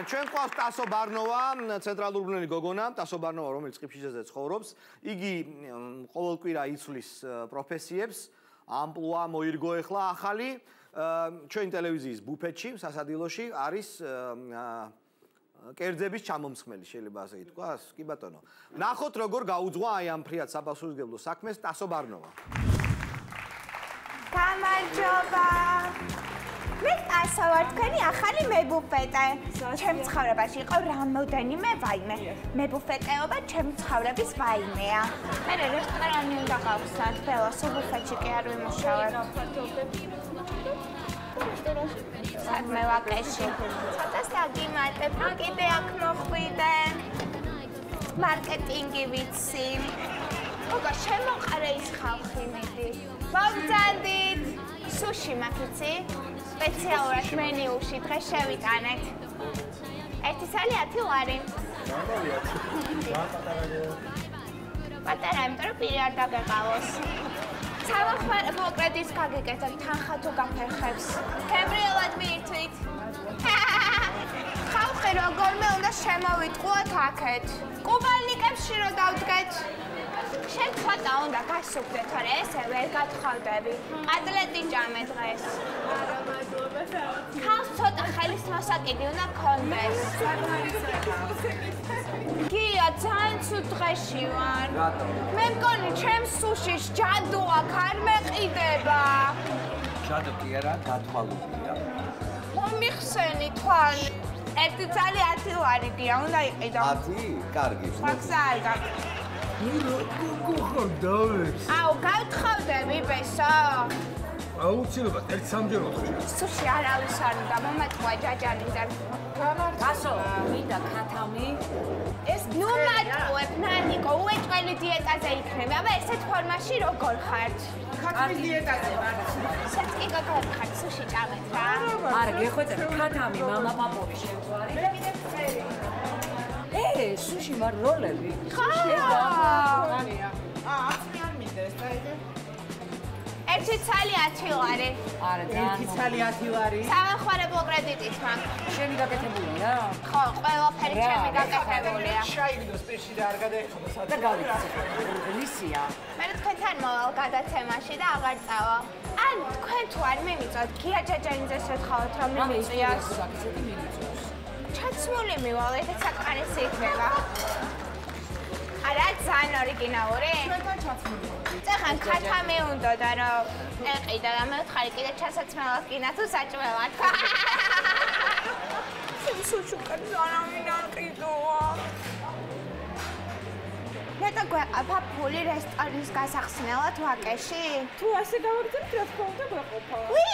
ჩვენ ყავს ტასო ბარნოვა, ცენტრალურ უბნელი გოგონა, ტასო ბარნოვა, რომელიც ყიფშიძეზე ცხოვრობს. იგი ყოველკვირა იცვლის პროფესიებს, ამპლუა მოირგო ახლა ახალი. ჩვენ ტელევიზიის ბუფეტში, სასადილოში არის კერძების ჩამომსხმელი, შეიძლება ასე ითქვას? კი ბატონო. ნახოთ როგორ გაუძღვა აი ამ ფრიად საპასუხისმგებლო საქმეს ტასო ბარნოვა. გამარჯობა. მე ტასო ვარ, თქვენი ახალი მებუფეტე. ჩემ ცხოვრებაში იყო რამოდენიმე ვაიმე. მებუფეტეობა ჩემ ცხოვრების ვაიმეა. მე რესტორანი უნდა გავხსნათ, ბელოს ბუფეტში კი არ ვიმუშავებ. სადმე ვაკეში. ცოტა საგიმატებ, რომ კიდე აქ მოხვიდე. მარკეტინგი ვიცი. ოგა, შემოყარე ის ხალხი მიდი. მოგძანდით. სუში მაქვს, სპეციალურად მენიუში დღეს შევიტანეთ. 1 წელი 10 ლარი. პატარა, იმიტომ რომ პირი არ დაგეყავოს. სამახმარებლო კრედიტს გაგიკეთებ, თანხა თუ გაფერხებს. თემბრიელად მიირთვით. ხალხი როგორმე უნდა შემოვიტყუოთ აქეთ. კუბალნიკებში რო დავდგეთ. შენ ცოტა უნდა გასუქდე, თორე ესე ვერ გათხოვდები. ყადლეტი ჭამე დღეს. ხალხს ცოტა ხელის მოსაკიდი უნდა გქონდეს. გია, ძალიან ცუდ დღეში ვარ. მე მგონი, ჩემს სუშიშ ჯადო აქ არ მეყიდება. ჯადო კი არა, გათვალულია. მომიხსენი თვალი. 1 წელი 10 ლარი გია, უნდა იყიდო. 10? კარგი. ფაქსა არ გაქვს. აუ, გავთხოვდები, ბესო. აუცილებლად, 1-3 ოთხი. სუში არავის არ უნდა, მომატყვა ჯაჯანიდან. გასო, მინდა ქათამი. ეს ნუ მატყუებ, ნანიკო, უეჭველი დიეტაზე იქნები. აბა, ესეთ ფორმაში როგორ ხართ? ქათამის დიეტაზე ვარ. სეტკი როგორ ხართ, სუში ჭამეთ რა? არა, გეხვეწებ, ქათამი, მამა პაპოვი შემგვარი. მე კიდე ფერი. სუში მარ როლები. ხო. ანია. 10 არ მინდეს, დაიდე. 1 წელი 10 ლარი. არა, 1 წელი 10 ლარი. სამახმარებლო კრედიტით მაქვს. შენი გაკეთებულია? ხო, ყველაფერი ჩემი გაკეთებულია. შაიგდოს პირში და არ გადაიხადოს. და გავიქცე. ლისია. მე თქვენთან მოვალ გადაცემაში და აღარ წავალ. ან თქვენ თუ არ მიმიწვევთ, გია ჯაჯანიძეს ვეთხოვოთ რომ მიმიწვიოს. გაკეთები მიმიწვიოს. ჩაცმული მივალ, ეს საკმარისი იქნება. არა, ძალიან ორიგინალური? ჩვენთან ჩაცმული. წახან ქათამი უნდოდა რომ ეყიდა და მე ვთხარი კიდე ჩასაცმელად გინა თუ საჭმელად. სუჩუკა ძალიან არყიდოა. მე და გვეყაფა ფული რესტორნის გასახსნელად ვაკეში? თუ ასე გავაგრძელებთ, რა თქმა უნდა, გვეყოფა. ვი!